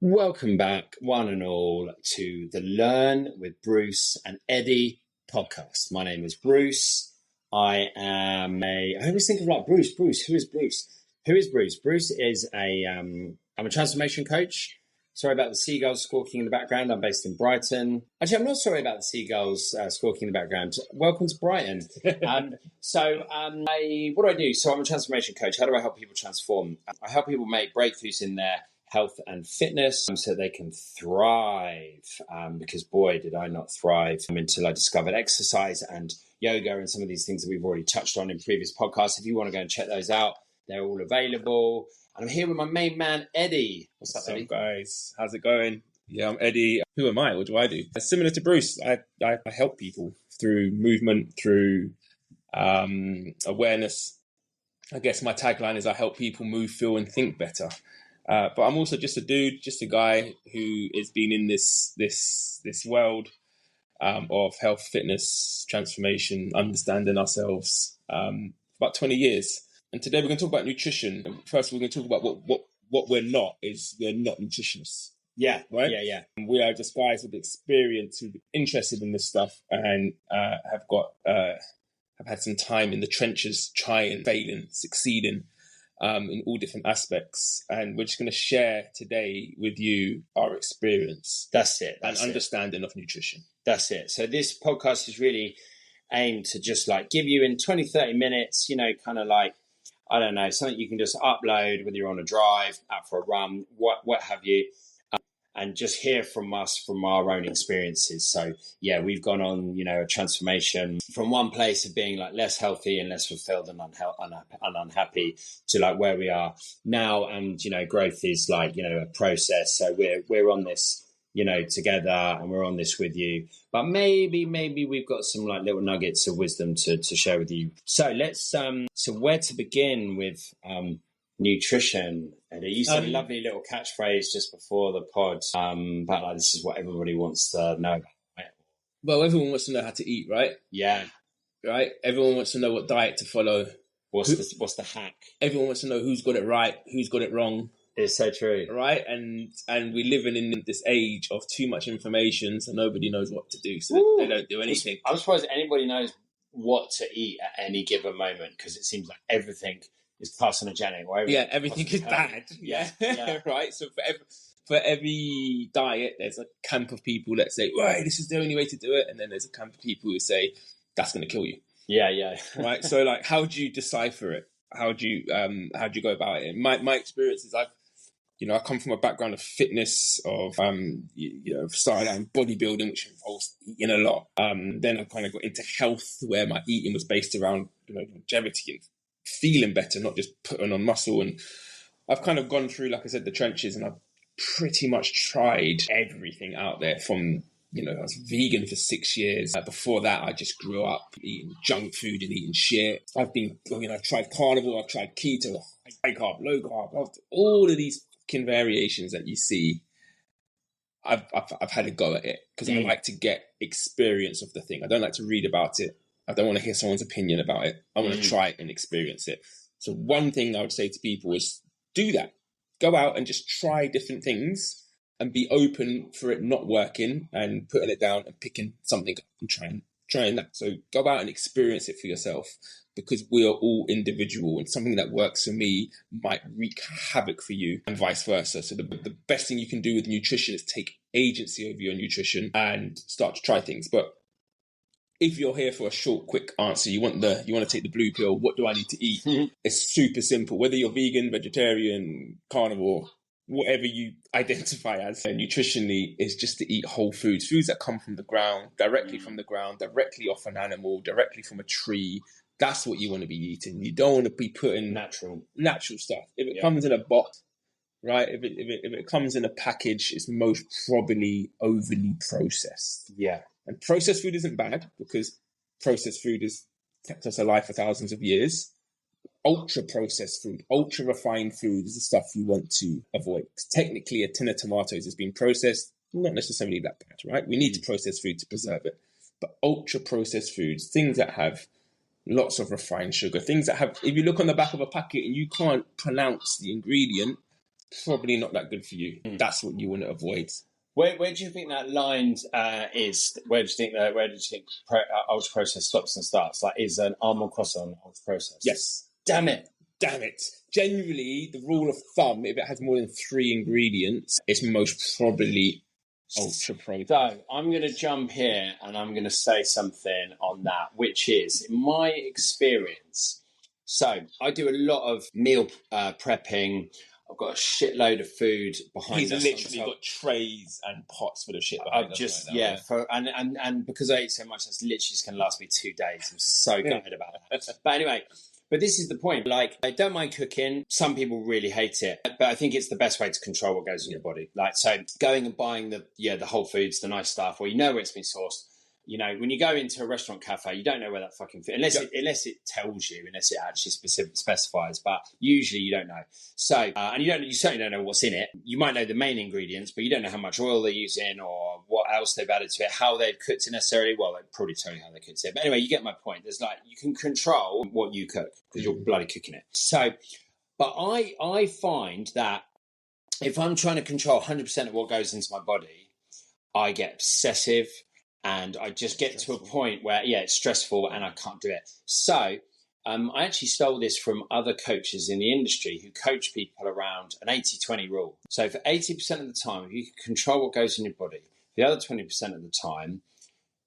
Welcome back, one and all, to the Learn with Bruce and Eddie podcast. My name is Bruce. I always think of like Bruce. Who is Bruce? Bruce is I'm a transformation coach. Sorry about the seagulls squawking in the background. I'm based in Brighton. Actually, I'm not sorry about the seagulls squawking in the background. Welcome to Brighton. What do I do? So I'm a transformation coach. How do I help people transform? I help people make breakthroughs in their health and fitness so they can thrive. Because boy, did I not thrive until I discovered exercise and yoga and some of these things that we've already touched on in previous podcasts. If you want to go and check those out, they're all available. And I'm here with my main man, Eddie. What's up, Eddie? Guys? How's it going? Yeah, I'm Eddie. Who am I? What do I do? Similar to Bruce, I help people through movement, through awareness. I guess my tagline is I help people move, feel, and think better. But I'm also just a dude, just a guy who has been in this world of health, fitness, transformation, understanding ourselves for about 20 years. And today we're going to talk about nutrition. First, we're going to talk about what we're not. We're not nutritionists. Yeah, right. Yeah. And we are just guys with experience who are interested in this stuff and have had some time in the trenches, trying, failing, succeeding. In all different aspects, and we're just going to share today with you our experience. That's it. And understanding of nutrition. That's it. So this podcast is really aimed to just like give you in 20, 30 minutes, kind of like, I don't know, something you can just upload whether you're on a drive, out for a run, what have you, and just hear from us from our own experiences. So yeah, we've gone on, a transformation from one place of being like less healthy and less fulfilled and unhappy to like where we are now. And, growth is like, a process. So we're on this, together, and we're on this with you. But maybe we've got some like little nuggets of wisdom to share with you. So let's, so where to begin with, nutrition. Eddie, you said a lovely little catchphrase just before the pod about like this is what everybody wants to know about, right? Well, everyone wants to know how to eat, right? Yeah. Right? Everyone wants to know what diet to follow. What's the hack? Everyone wants to know who's got it right, who's got it wrong. It's so true. Right? And we're living in this age of too much information, so nobody knows what to do, so they don't do anything. I'm surprised anybody knows what to eat at any given moment, because it seems like everything is carcinogenic. Everything is bad. Yeah. Right. So for every diet, there's a camp of people that say, right, this is the only way to do it, and then there's a camp of people who say that's going to kill you. Yeah. Right. So like, how do you decipher it? How do you go about it? My experience is I come from a background of fitness, of started out in bodybuilding, which involves eating a lot. Then I kind of got into health, where my eating was based around longevity and feeling better, not just putting on muscle. And I've kind of gone through, like I said, the trenches, and I've pretty much tried everything out there from, I was vegan for 6 years. Before that, I just grew up eating junk food and eating shit. I've tried carnivore, I've tried keto, high carb, low carb, all of these fucking variations that you see. I've had a go at it because I like to get experience of the thing. I don't like to read about it. I don't want to hear someone's opinion about it. I want to try it and experience it. So one thing I would say to people is do that. Go out and just try different things and be open for it not working and putting it down and picking something up and trying that. So go out and experience it for yourself, because we are all individual, and something that works for me might wreak havoc for you and vice versa. So the best thing you can do with nutrition is take agency over your nutrition and start to try things. But if you're here for a short, quick answer, you want to take the blue pill, what do I need to eat? It's super simple. Whether you're vegan, vegetarian, carnivore, whatever you identify as, nutritionally, is just to eat whole foods that come from the ground, directly from the ground, directly off an animal, directly from a tree. That's what you want to be eating. You don't want to be putting natural stuff. If it comes in a box, right? If it comes in a package, it's most probably overly processed. Yeah. And processed food isn't bad, because processed food has kept us alive for thousands of years. Ultra processed food, ultra refined food is the stuff you want to avoid. Technically, a tin of tomatoes has been processed, not necessarily that bad, right? We need to process food to preserve it. But ultra processed foods, things that have lots of refined sugar, things that have, if you look on the back of a packet and you can't pronounce the ingredient, probably not that good for you. That's what you want to avoid. Where do you think that line is? Where do you think ultra process stops and starts? Like, is an almond croissant ultra process? Yes. Damn it. Generally, the rule of thumb, if it has more than 3 ingredients, it's most probably ultra processed. So I'm going to jump here and I'm going to say something on that, which is, in my experience, so I do a lot of meal prepping. I've got a shitload of food behind He's us. literally got trays and pots full of shit behind I've us just, right now, and because I ate so much, that's literally just going to last me 2 days. I'm so gutted about that. But anyway, but this is the point. Like, I don't mind cooking. Some people really hate it, but I think it's the best way to control what goes in your body. Like, so going and buying the Whole Foods, the nice stuff, where you know where it's been sourced. You know, when you go into a restaurant cafe, you don't know where that fucking food, unless it tells you, unless it actually specifies. But usually you don't know. So, and you certainly don't know what's in it. You might know the main ingredients, but you don't know how much oil they're using or what else they've added to it, how they've cooked it necessarily. Well, they probably tell you how they cooked it. But anyway, you get my point. There's like, you can control what you cook because you're bloody cooking it. So, but I find that if I'm trying to control 100% of what goes into my body, I get obsessive. And I just get to a point where, it's stressful and I can't do it. So I actually stole this from other coaches in the industry who coach people around an 80-20 rule. So for 80% of the time, if you can control what goes in your body, the other 20% of the time,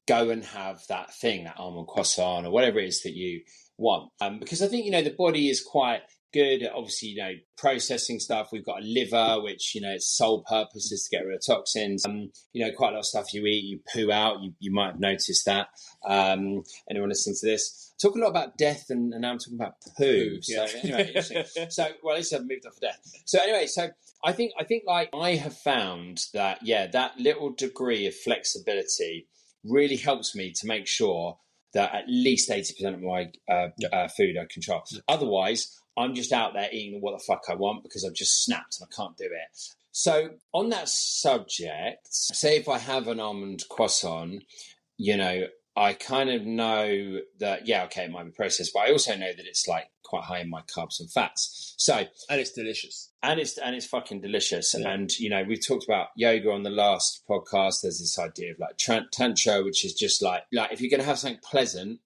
go and have that thing, that almond croissant or whatever it is that you want. Because I think, the body is quite good at obviously, processing stuff. We've got a liver, which, its sole purpose is to get rid of toxins. Quite a lot of stuff you eat, you poo out. You might have noticed that. Anyone listening to this? Talk a lot about death and now I'm talking about poo. So anyway, at least I've moved off of death. So anyway, I think like I have found that, that little degree of flexibility really helps me to make sure that at least 80% of my food I control. Otherwise, I'm just out there eating what the fuck I want because I've just snapped and I can't do it. So on that subject, say if I have an almond croissant, I kind of know that, it might be processed, but I also know that it's like quite high in my carbs and fats. So, and it's delicious. And it's fucking delicious. Yeah. And, we've talked about yoga on the last podcast. There's this idea of like tantra, which is just like if you're going to have something pleasant,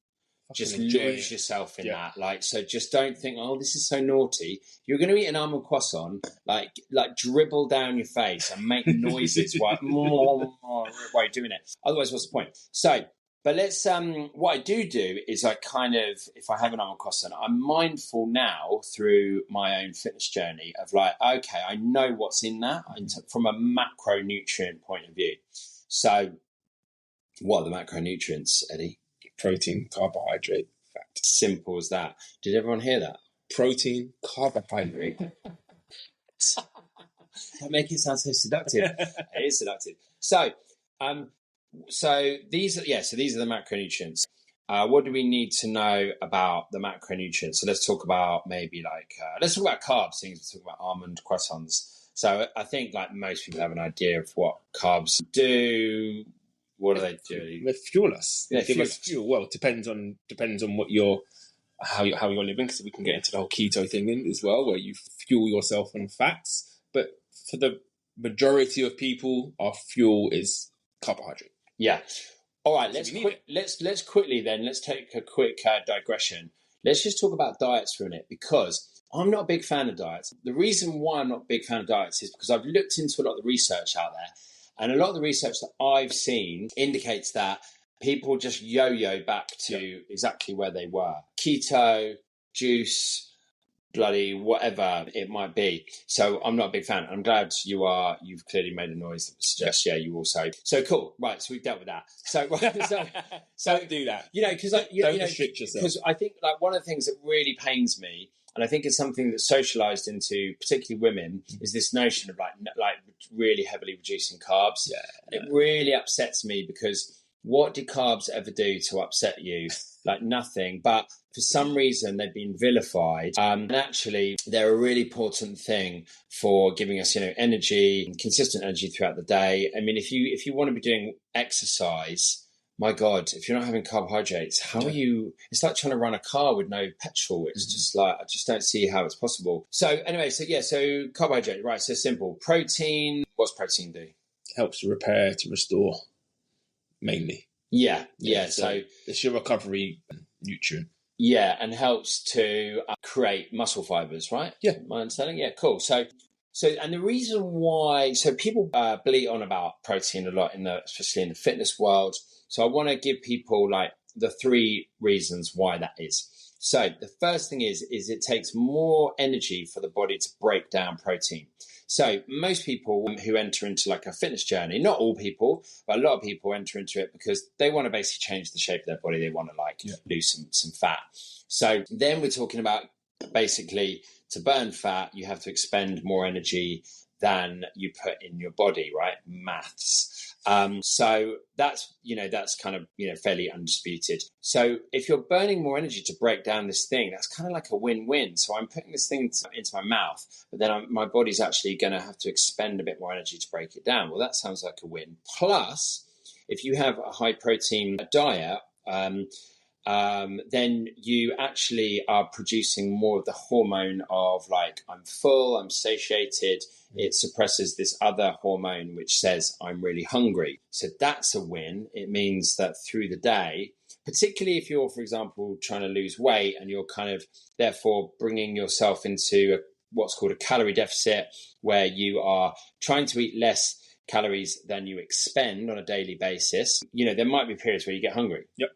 just lose yourself in that. Like, so just don't think, oh, this is so naughty. You're going to eat an almond croissant, like dribble down your face and make noises while you're doing it. Otherwise, what's the point? So, but let's, what I do is I kind of, if I have an almond croissant, I'm mindful now through my own fitness journey of like, okay, I know what's in that from a macronutrient point of view. So what are the macronutrients, Eddie? Protein, carbohydrate, fat. Simple as that. Did everyone hear that? Protein, carbohydrate. That make it sound so seductive. It is seductive. So these are the macronutrients. What do we need to know about the macronutrients? So let's talk about let's talk about carbs. Things we talk about almond croissants. So I think like most people have an idea of what carbs do. What do they do? They fuel us. They give us fuel. Well, it depends on what how you're living. Because we can get into the whole keto thing in as well, where you fuel yourself on fats. But for the majority of people, our fuel is carbohydrate. Yeah. All right. Let's quickly then. Let's take a quick digression. Let's just talk about diets for a minute because I'm not a big fan of diets. The reason why I'm not a big fan of diets is because I've looked into a lot of the research out there. And a lot of the research that I've seen indicates that people just yo-yo back to exactly where they were. Keto, juice, bloody whatever it might be. So I'm not a big fan. I'm glad you've clearly made a noise that suggests, you also. So cool. Right. So we've dealt with that. So don't do that. Because don't restrict yourself. Because I think like one of the things that really pains me, and I think it's something that's socialized into particularly women, is this notion of like really heavily reducing carbs. Yeah. It really upsets me because what did carbs ever do to upset you? Like nothing. But for some reason, they've been vilified. And actually, they're a really important thing for giving us, consistent energy throughout the day. I mean, if you want to be doing exercise, my God, if you're not having carbohydrates, how are you? It's like trying to run a car with no petrol. It's just like, I just don't see how it's possible. So anyway, so carbohydrate, right? So simple. Protein, what's protein do? Helps to repair, to restore, mainly. Yeah. So it's your recovery nutrient. Yeah, and helps to create muscle fibers, right? Yeah. My understanding? Yeah, cool. So, and the reason why, so people bleat on about protein a lot especially in the fitness world. So I want to give people like the 3 reasons why that is. So the first thing is it takes more energy for the body to break down protein. So most people who enter into like a fitness journey, not all people, but a lot of people enter into it because they want to basically change the shape of their body. They want to lose some fat. So then we're talking about basically to burn fat, you have to expend more energy than you put in your body, right? Maths. So that's kind of, fairly undisputed. So if you're burning more energy to break down this thing, that's kind of like a win-win. So I'm putting this thing into my mouth, but then my body's actually going to have to expend a bit more energy to break it down. Well, that sounds like a win. Plus, if you have a high protein diet, then you actually are producing more of the hormone of like, I'm full, I'm satiated. It suppresses this other hormone which says I'm really hungry. So that's a win. It means that through the day, particularly if you're, for example, trying to lose weight and you're kind of therefore bringing yourself into what's called a calorie deficit, where you are trying to eat less calories than you expend on a daily basis, there might be periods where you get hungry. Yep.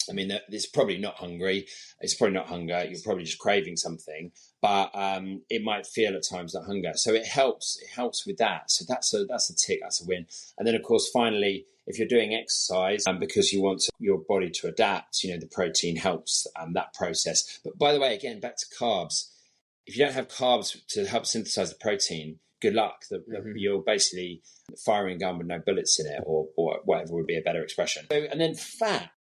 I mean, it's probably not hungry. It's probably not hunger. You're probably just craving something, but it might feel at times like hunger. So it helps. It helps with that. So that's a tick. That's a win. And then, of course, finally, if you're doing exercise because you want your body to adapt, the protein helps that process. But by the way, again, back to carbs. If you don't have carbs to help synthesize the protein, good luck. You're basically firing a gun with no bullets in it, or whatever would be a better expression. And then fat.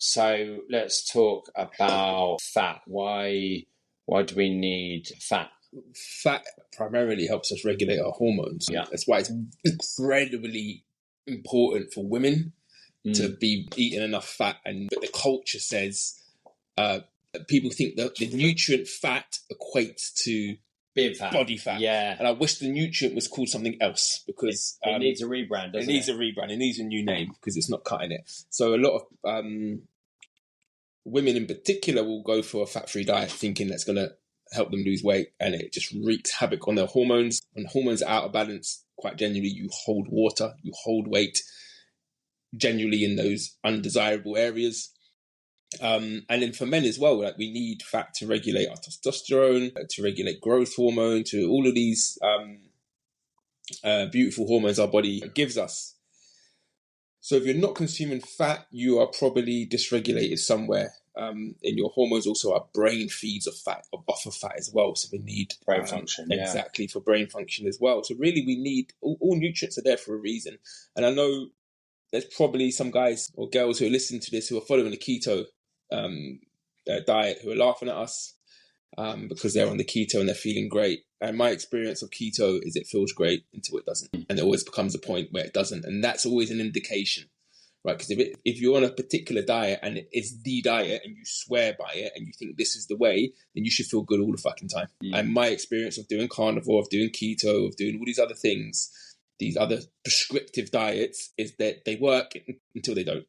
So let's talk about fat. Why do we need fat? Fat primarily helps us regulate our hormones. Yeah. That's why it's incredibly important for women to be eating enough fat. But the culture says people think that the nutrient fat equates to being fat, body fat. Yeah. And I wish the nutrient was called something else, because it needs a rebrand. Doesn't it needs a rebrand. It needs a new name because it's not cutting it. So a lot of women in particular will go for a fat-free diet thinking that's going to help them lose weight, and it just wreaks havoc on their hormones. When hormones are out of balance, quite generally you hold water, you hold weight, generally in those undesirable areas. And then for men as well, like, we need fat to regulate our testosterone, to regulate growth hormone, to all of these beautiful hormones our body gives us. So if you're not consuming fat, you are probably dysregulated somewhere in your hormones. Also, our brain feeds off of fat as well. So we need brain function. Exactly, for brain function as well. So really, we need all nutrients are there for a reason. And I know there's probably some guys or girls who are listening to this who are following the keto diet who are laughing at us because they're on the keto and they're feeling great. And my experience of keto is it feels great until it doesn't. And there always becomes a point where it doesn't. And that's always an indication, right? Because if you're on a particular diet and it's the diet and you swear by it and you think this is the way, then you should feel good all the fucking time. And my experience of doing carnivore, of doing keto, of doing all these other things, these other prescriptive diets, is that they work until they don't.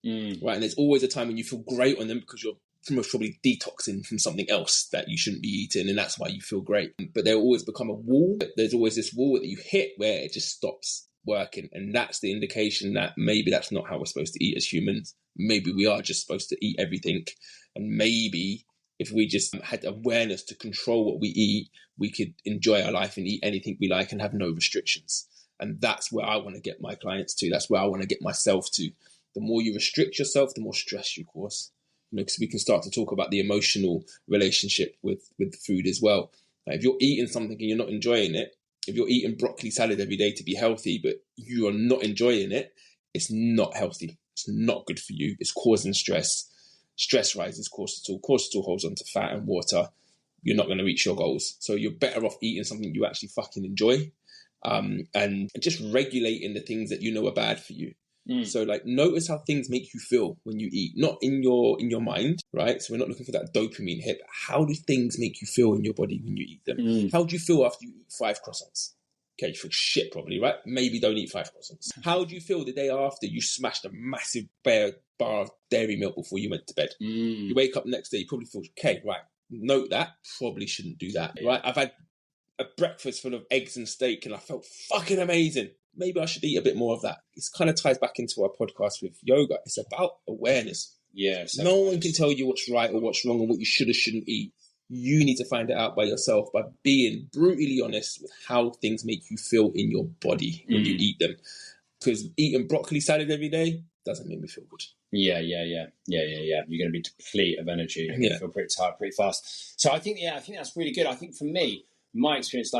Right? And there's always a time when you feel great on them because you're most probably detoxing from something else that you shouldn't be eating, and that's why you feel great. But there always become a wall. There's always this wall that you hit where it just stops working, and that's the indication that maybe that's not how we're supposed to eat as humans. Maybe we are just supposed to eat everything, and maybe if we just had awareness to control what we eat, we could enjoy our life and eat anything we like and have no restrictions. And that's where I want to get my clients to. That's where I want to get myself to. The more you restrict yourself, the more stress you cause. Because we can start to talk about the emotional relationship with food as well. Like, if you're eating something and you're not enjoying it, if you're eating broccoli salad every day to be healthy, but you are not enjoying it, it's not healthy. It's not good for you. It's causing stress. Stress rises cortisol. Cortisol holds onto fat and water. You're not going to reach your goals. So you're better off eating something you actually fucking enjoy, and just regulating the things that you know are bad for you. So like notice how things make you feel when you eat, not in your mind, right? So we're not looking for that dopamine hit. How do things make you feel in your body when you eat them? How do you feel after you eat 5 croissants? Okay, you feel shit probably, right? Maybe don't eat 5 croissants. How do you feel the day after you smashed a massive bar of dairy milk before you went to bed? You wake up the next day, you probably feel, okay, right, note that, probably shouldn't do that, right? I've had a breakfast full of eggs and steak and I felt fucking amazing. Maybe I should eat a bit more of that. It kind of ties back into our podcast with yoga. It's about awareness. Yeah. No one can tell you what's right or what's wrong or what you should or shouldn't eat. You need to find it out by yourself by being brutally honest with how things make you feel in your body when you eat them. Because eating broccoli salad every day doesn't make me feel good. Yeah. You're going to be depleted of energy. You're going to feel pretty tired pretty fast. So I think that's really good. I think for me, my experience,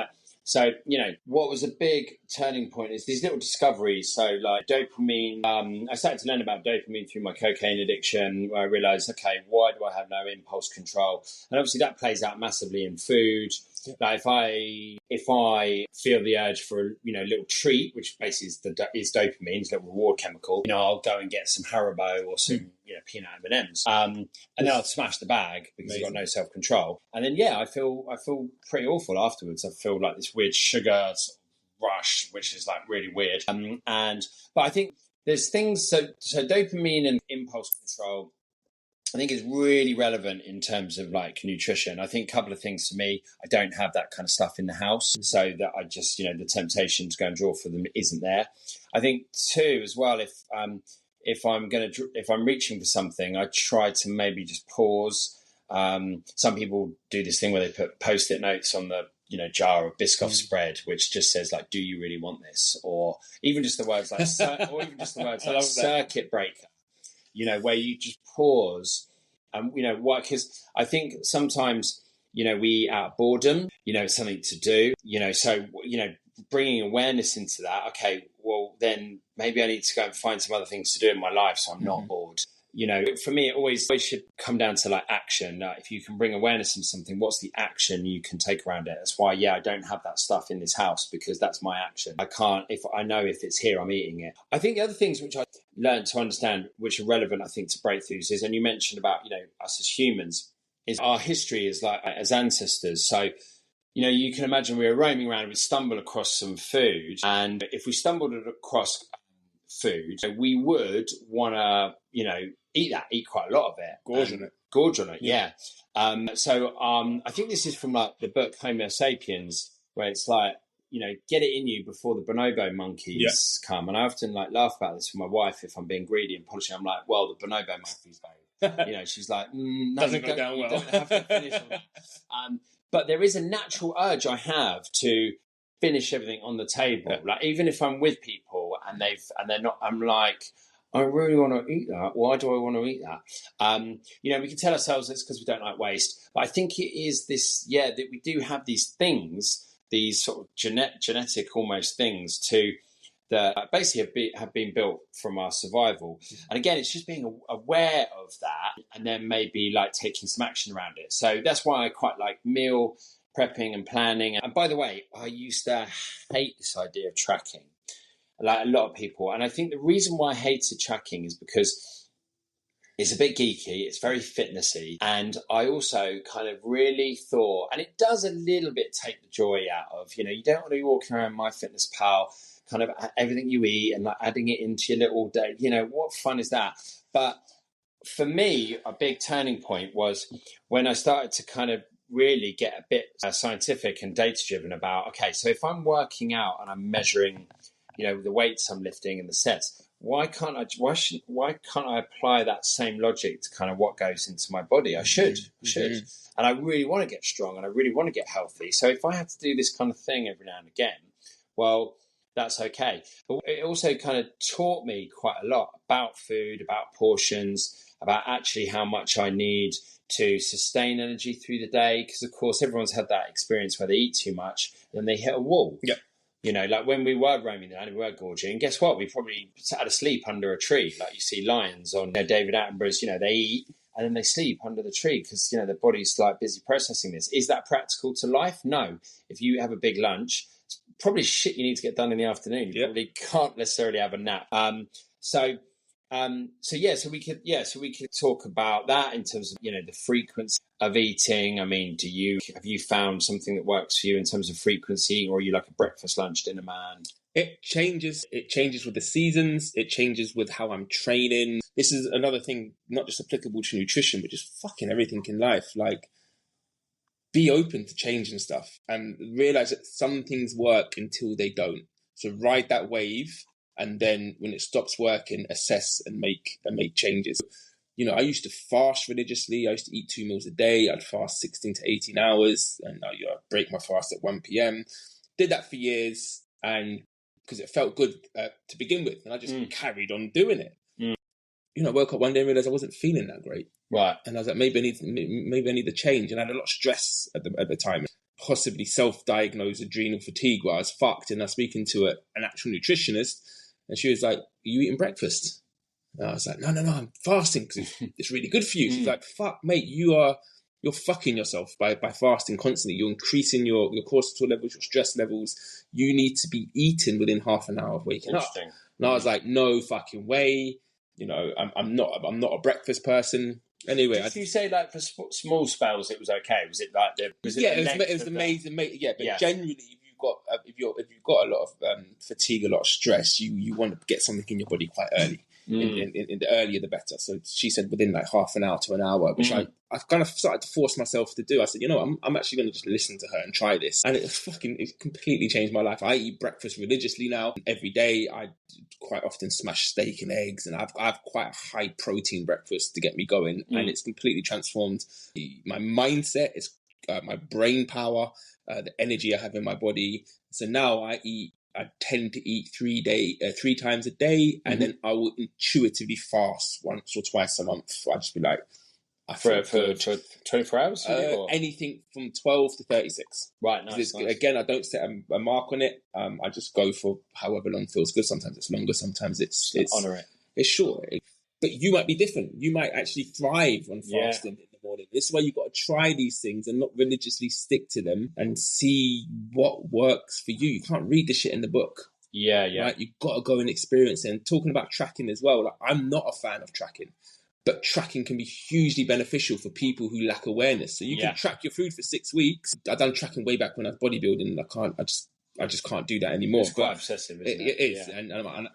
what was a big turning point is these little discoveries. So like dopamine, I started to learn about dopamine through my cocaine addiction, where I realized, okay, why do I have no impulse control? And obviously that plays out massively in food. Like if I feel the urge for a little treat, which basically is dopamine, it's a little reward chemical, I'll go and get some Haribo or some peanut M&Ms, and then I'll smash the bag because I've got no self control. And then I feel pretty awful afterwards. I feel like this weird sugar rush, which is like really weird. But I think there's things. So dopamine and impulse control, I think is really relevant in terms of like nutrition. I think a couple of things for me, I don't have that kind of stuff in the house, so that I just, the temptation to go and draw for them isn't there. I think too, as well, if I'm reaching for something, I try to maybe just pause. Some people do this thing where they put Post-it notes on the jar of Biscoff spread, which just says like, "Do you really want this?" Or even just the words like, circuit breaker. Where you just pause and, what, because I think sometimes, we eat out of boredom, it's something to do, so, bringing awareness into that. Okay, well, then maybe I need to go and find some other things to do in my life so I'm not bored. For me, it always should come down to like action. If you can bring awareness into something, what's the action you can take around it? That's why, I don't have that stuff in this house, because that's my action. I can't, if I know if it's here, I'm eating it. I think the other things which I learned to understand, which are relevant, I think, to breakthroughs is, and you mentioned about, us as humans, is our history is like as ancestors. So, you can imagine we were roaming around, we stumble across some food, and if we stumbled across food, we would want to, eat quite a lot of it. Gorge on it, yeah. So I think this is from like the book Homo Sapiens, where it's like, get it in you before the bonobo monkeys come. And I often like laugh about this with my wife if I'm being greedy and polishing. I'm like, well, the bonobo monkeys, babe. She's like, no, doesn't go down well. You don't have to finish all that. But there is a natural urge I have to finish everything on the table. Like even if I'm with people and they're not, I'm like, I really want to eat that. Why do I want to eat that? We can tell ourselves it's because we don't like waste. But I think it is this, that we do have these things, these sort of genetic almost things that basically have been built from our survival. And again, it's just being aware of that and then maybe like taking some action around it. So that's why I quite like meal prepping and planning. And by the way, I used to hate this idea of tracking, like a lot of people. And I think the reason why I hated tracking is because it's a bit geeky, it's very fitnessy. And I also kind of really thought, and it does a little bit take the joy out of, you don't want to be walking around MyFitnessPal, kind of everything you eat and like adding it into your little day. What fun is that? But for me, a big turning point was when I started to kind of really get a bit scientific and data driven about, okay, so if I'm working out and I'm measuring, the weights I'm lifting and the sets, why can't I apply that same logic to kind of what goes into my body? I should. And I really want to get strong and I really want to get healthy. So if I have to do this kind of thing every now and again, well, that's okay. But it also kind of taught me quite a lot about food, about portions, about actually how much I need to sustain energy through the day. Because, of course, everyone's had that experience where they eat too much and they hit a wall. Yeah. Like when we were roaming around, we were gorging. And guess what? We probably sat asleep under a tree. Like you see lions on David Attenborough's, they eat and then they sleep under the tree because, their body's like busy processing this. Is that practical to life? No. If you have a big lunch, it's probably shit you need to get done in the afternoon. You probably can't necessarily have a nap. So we could talk about that in terms of, the frequency of eating. I mean, have you found something that works for you in terms of frequency, or are you like a breakfast, lunch, dinner man? It changes. It changes with the seasons. It changes with how I'm training. This is another thing, not just applicable to nutrition, but just fucking everything in life. Like, be open to change and stuff, and realize that some things work until they don't. So ride that wave, and then when it stops working, assess and make changes. I used to fast religiously. I used to eat 2 meals a day. I'd fast 16 to 18 hours, and I'd break my fast at 1 p.m. Did that for years, and because it felt good to begin with, and I just carried on doing it. I woke up one day and realized I wasn't feeling that great. Right. And I was like, maybe I need to change. And I had a lot of stress at the time. Possibly self-diagnosed adrenal fatigue where I was fucked. And I was speaking to an actual nutritionist, and she was like, "Are you eating breakfast?" And I was like, no, I'm fasting because it's really good for you. She's like, "Fuck, mate, you're fucking yourself by fasting constantly. You're increasing your cortisol levels, your stress levels. You need to be eating within half an hour of waking up." And I was like, no fucking way. I'm not a breakfast person. Anyway, did you say like for small spells it was okay? Was it like it was amazing, mate. Yeah, but generally, if you've got a lot of fatigue, a lot of stress, you want to get something in your body quite early. In the earlier the better. So she said within like half an hour to an hour, which I kind of started to force myself to do. I said, I'm actually going to just listen to her and try this, and it completely changed my life. I eat breakfast religiously now every day. I quite often smash steak and eggs, and I've quite a high protein breakfast to get me going, and it's completely transformed my mindset. It's my brain power, the energy I have in my body. So now I tend to eat 3 times a day, and then I will intuitively fast once or twice a month. I just be like, for 24 hours? Anything from 12 to 36. Right, nice. Again, I don't set a mark on it. I just go for however long feels good. Sometimes it's longer, sometimes it's honor it. It's short. But you might be different. You might actually thrive on fasting in the morning. This is why you've got to try these things and not religiously stick to them and see what works for you. You can't read the shit in the book. Yeah. Right? You've got to go and experience it. And talking about tracking as well, like, I'm not a fan of tracking, but tracking can be hugely beneficial for people who lack awareness. So you can track your food for 6 weeks. I've done tracking way back when I was bodybuilding, and I just can't do that anymore. It's quite obsessive, isn't it? It is, and I'm an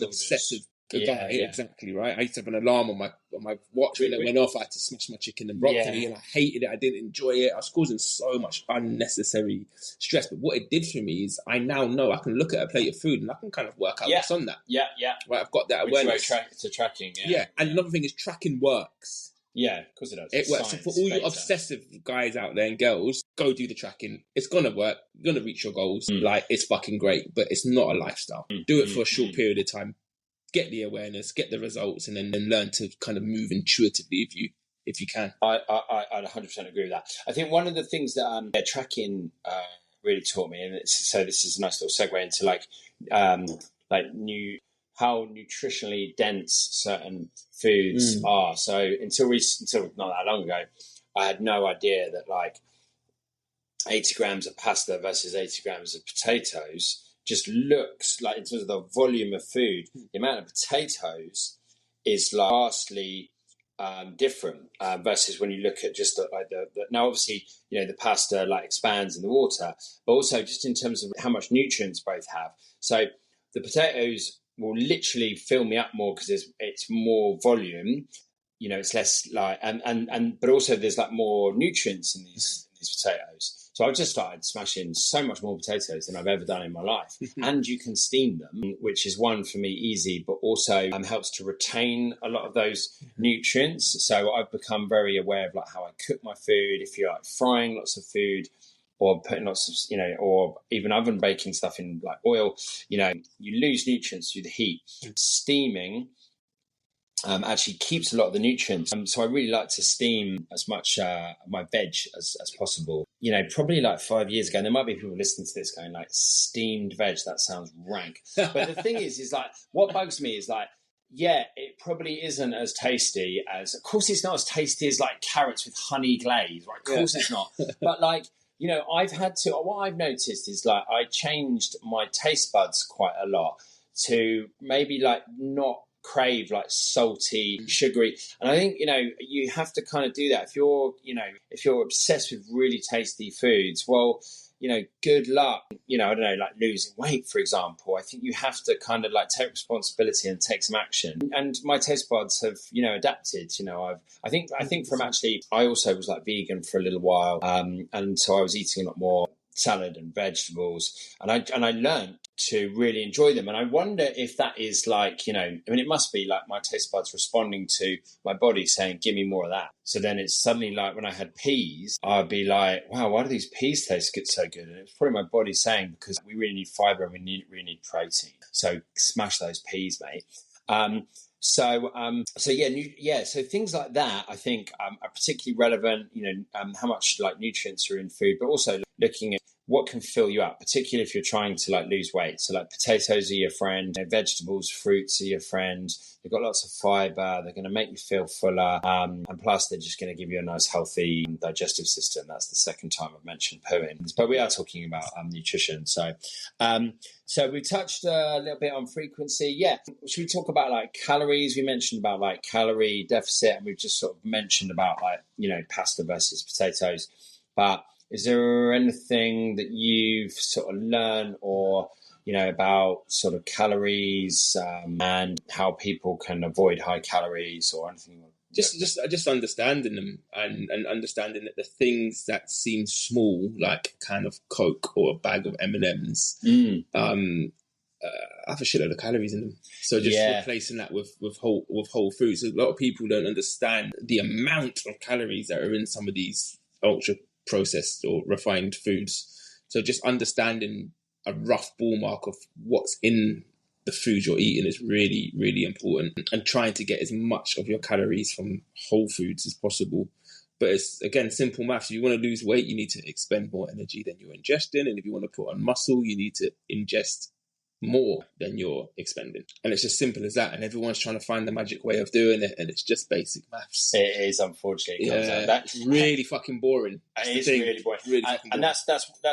obsessive guy. Exactly, right. I used to have an alarm on my watch when it went off. I had to smash my chicken and broccoli, and I hated it. I didn't enjoy it. I was causing so much unnecessary stress. But what it did for me is I now know I can look at a plate of food and I can kind of work out what's on that. Yeah. Right, I've got that awareness. To tracking. Yeah, and another thing is tracking works. Yeah, of course it does. It works. So for all you obsessive guys out there and girls, go do the tracking. It's going to work. You're going to reach your goals. Like, it's fucking great, but it's not a lifestyle. Do it for a short period of time. Get the awareness, get the results, and then learn to kind of move intuitively if you can. I'd 100% agree with that. I think one of the things that tracking really taught me, and so this is a nice little segue into how nutritionally dense certain foods are. So until not that long ago, I had no idea that like 80 grams of pasta versus 80 grams of potatoes just looks like, in terms of the volume of food, the amount of potatoes is like vastly different versus when you look at just the now obviously the pasta like expands in the water, but also just in terms of how much nutrients both have. So the potatoes will literally fill me up more because it's more volume, it's less like and but also there's like more nutrients in these potatoes. So I've just started smashing so much more potatoes than I've ever done in my life. And you can steam them, which is one for me easy, but also helps to retain a lot of those nutrients. So I've become very aware of like how I cook my food. If you're like frying lots of food or putting lots of, or even oven baking stuff in like oil, you lose nutrients through the heat. Steaming actually keeps a lot of the nutrients. So I really like to steam as much my veg as possible. Probably like 5 years ago, and there might be people listening to this going like, steamed veg, that sounds rank. But the thing is like, what bugs me is like, it probably isn't as tasty as, of course it's not as tasty as like carrots with honey glaze, right? Of course it's not. But like, what I've noticed is like, I changed my taste buds quite a lot. to maybe like not crave like salty, sugary. And I think, you have to kind of do that. If you're obsessed with really tasty foods, well, good luck, I don't know, like losing weight, for example. I think you have to kind of like take responsibility and take some action. And my taste buds have, adapted. I think from actually, I also was like vegan for a little while. And so I was eating a lot more salad and vegetables, and I learned to really enjoy them. And I wonder if that is like, it must be like my taste buds responding to my body saying, give me more of that. So then it's suddenly like when I had peas, I'd be like, wow, why do these peas taste so good? And it's probably my body saying, because we really need fiber and we really need protein. So smash those peas, mate. So things like that, I think, are particularly relevant, how much like nutrients are in food, but also looking at what can fill you up, particularly if you're trying to like lose weight. So like potatoes are your friend, vegetables, fruits are your friend. They've got lots of fiber. They're going to make you feel fuller. And plus they're just going to give you a nice, healthy digestive system. That's the second time I've mentioned pooing, but we are talking about nutrition. So we touched a little bit on frequency. Yeah. Should we talk about like calories? We mentioned about like calorie deficit, and we've just sort of mentioned about like, pasta versus potatoes. But is there anything that you've sort of learned or, about sort of calories and how people can avoid high calories or anything? Just understanding them and understanding that the things that seem small, like kind of Coke or a bag of M&Ms, have a shitload of calories in them. So just replacing that with whole foods. A lot of people don't understand the amount of calories that are in some of these ultra processed or refined foods. So just understanding a rough ballpark of what's in the food you're eating is really, really important, and trying to get as much of your calories from whole foods as possible. But it's, again, simple maths. If you want to lose weight, you need to expend more energy than you're ingesting. And if you want to put on muscle, you need to ingest more than you're expending. And it's just simple as that. And everyone's trying to find the magic way of doing it. And it's just basic maths. It is, unfortunately. That's really fucking boring. It is really boring. And that's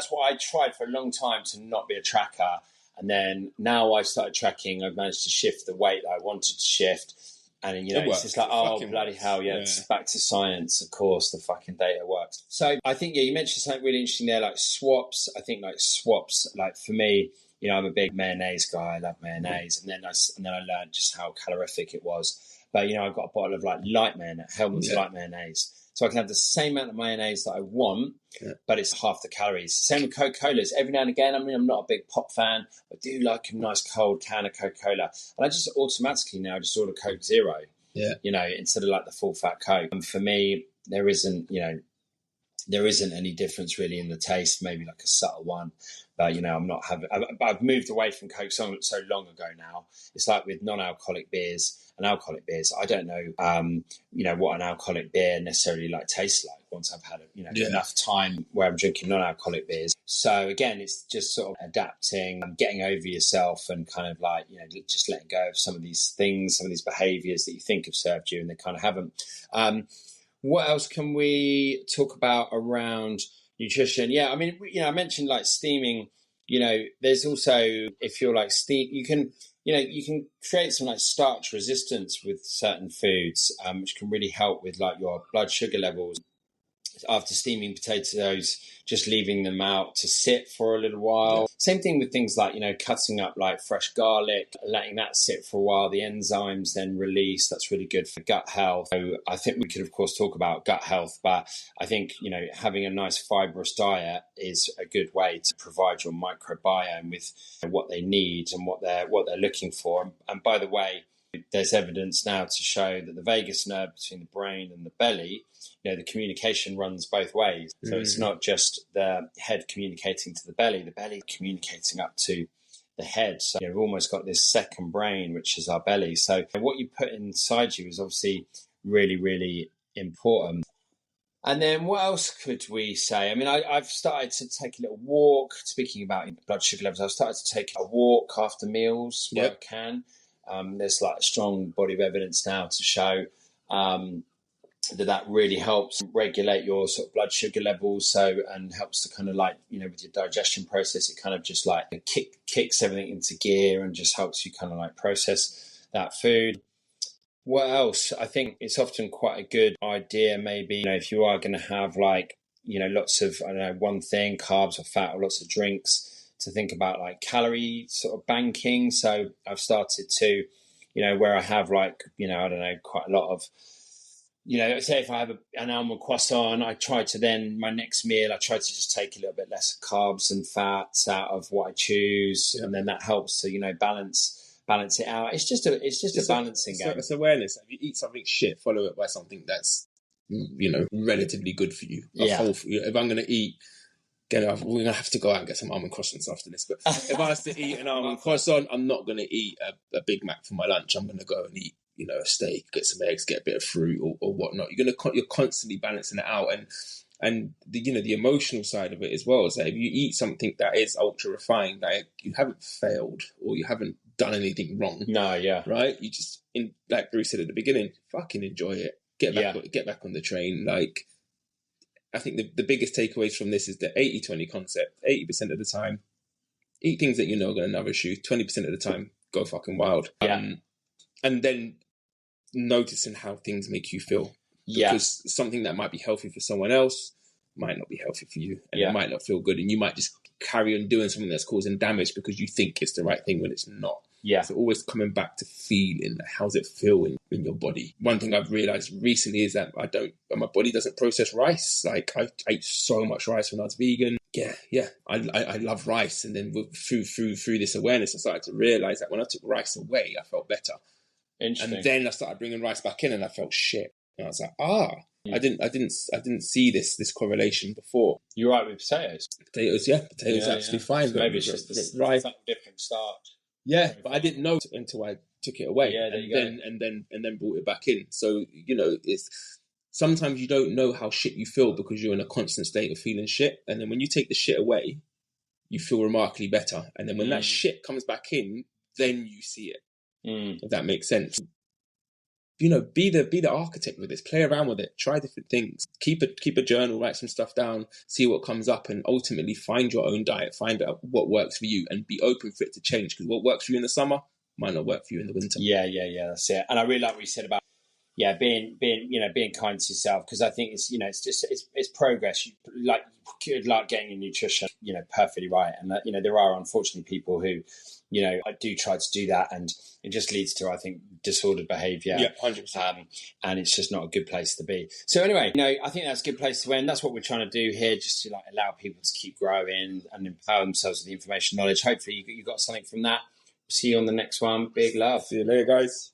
what I tried for a long time, to not be a tracker. And then now I've started tracking. I've managed to shift the weight that I wanted to shift. And, it's just like, oh, bloody hell, it's back to science. Of course, the fucking data works. So I think, you mentioned something really interesting there, like swaps. I think like swaps, like for me, I'm a big mayonnaise guy. I love mayonnaise. And then I learned just how calorific it was. But, I've got a bottle of like light mayonnaise, Hellmann's light mayonnaise. So I can have the same amount of mayonnaise that I want, but it's half the calories. Same with Coca-Colas. Every now and again, I'm not a big pop fan. I do like a nice cold can of Coca-Cola. And I just automatically now just order Coke Zero, instead of like the full fat Coke. And for me, there isn't any difference really in the taste, maybe like a subtle one. But, I've moved away from Coke so long ago now. It's like with non-alcoholic beers and alcoholic beers. I don't know, what an alcoholic beer necessarily like tastes like once I've had enough time where I'm drinking non-alcoholic beers. So again, it's just sort of adapting and getting over yourself and kind of like, just letting go of some of these things, some of these behaviors that you think have served you and they kind of haven't. What else can we talk about around nutrition? Yeah, I mean, I mentioned like steaming. There's also, if you're like you can create some like starch resistance with certain foods, which can really help with like your blood sugar levels. After steaming potatoes, just leaving them out to sit for a little while. Same thing with things like, cutting up like fresh garlic, letting that sit for a while. The enzymes then release. That's really good for gut health. So I think we could, of course, talk about gut health, but I think, having a nice fibrous diet is a good way to provide your microbiome with what they need and what they're looking for. And by the way, there's evidence now to show that the vagus nerve between the brain and the belly, the communication runs both ways. So it's not just the head communicating to the belly communicating up to the head. So we've almost got this second brain, which is our belly. So what you put inside you is obviously really, really important. And then what else could we say? I mean, I've started to take a little walk. Speaking about blood sugar levels, I've started to take a walk after meals where I can. There's like a strong body of evidence now to show that really helps regulate your sort of blood sugar levels. So, and helps to kind of like, with your digestion process, it kind of just like kicks everything into gear and just helps you kind of like process that food. What else? I think it's often quite a good idea, maybe, if you are going to have like, lots of, I don't know, one thing, carbs or fat or lots of drinks, to think about like calorie sort of banking. So I've started to, where I have like, I don't know, quite a lot of, say if I have an almond croissant, I try to then, my next meal, I try to just take a little bit less carbs and fats out of what I choose. Yeah. And then that helps to, balance it out. It's just a balancing game. It's awareness. If you eat something shit, follow it by something that's, relatively good for you. If I'm going to eat, we're going to have to go out and get some almond croissants after this. But if I was to eat an almond croissant, I'm not going to eat a Big Mac for my lunch. I'm going to go and eat, a steak, get some eggs, get a bit of fruit or whatnot. You're constantly balancing it out. And the emotional side of it as well is that if you eat something that is ultra refined, like you haven't failed or you haven't done anything wrong. No, yeah. Right? You just, like Bruce said at the beginning, fucking enjoy it. Get back on the train. Like, I think the biggest takeaways from this is the 80-20 concept. 80% of the time, eat things that you know are going to nourish you. 20% of the time, go fucking wild. Yeah. And then noticing how things make you feel. Because something that might be healthy for someone else might not be healthy for you. And it might not feel good. And you might just carry on doing something that's causing damage because you think it's the right thing when it's not. Yeah. So always coming back to feeling, how's it feel in your body? One thing I've realised recently is that my body doesn't process rice. Like I ate so much rice when I was vegan. Yeah. I love rice. And then through this awareness, I started to realise that when I took rice away, I felt better. Interesting. And then I started bringing rice back in and I felt shit. And I was like, I didn't see this correlation before. You're right with potatoes. Potatoes absolutely fine. So maybe it's just the rice, different starch. Yeah, but I didn't know until I took it away. Yeah, and then brought it back in. So it's sometimes you don't know how shit you feel because you're in a constant state of feeling shit, and then when you take the shit away, you feel remarkably better. And then when that shit comes back in, then you see it. If that makes sense. Be the architect with this. Play around with it. Try different things. Keep a journal. Write some stuff down. See what comes up, and ultimately find your own diet. Find out what works for you, and be open for it to change. Because what works for you in the summer might not work for you in the winter. Yeah. That's it. And I really like what you said about being kind to yourself, because I think it's progress. You like getting your nutrition perfectly right, and that there are unfortunately people who I do try to do that, and it just leads to, I think, disordered behaviour. Yeah, 100%. And it's just not a good place to be. So anyway, I think that's a good place to end. That's what we're trying to do here, just to allow people to keep growing and empower themselves with the information, knowledge. Hopefully you got something from that. See you on the next one. Big love. See you later, guys.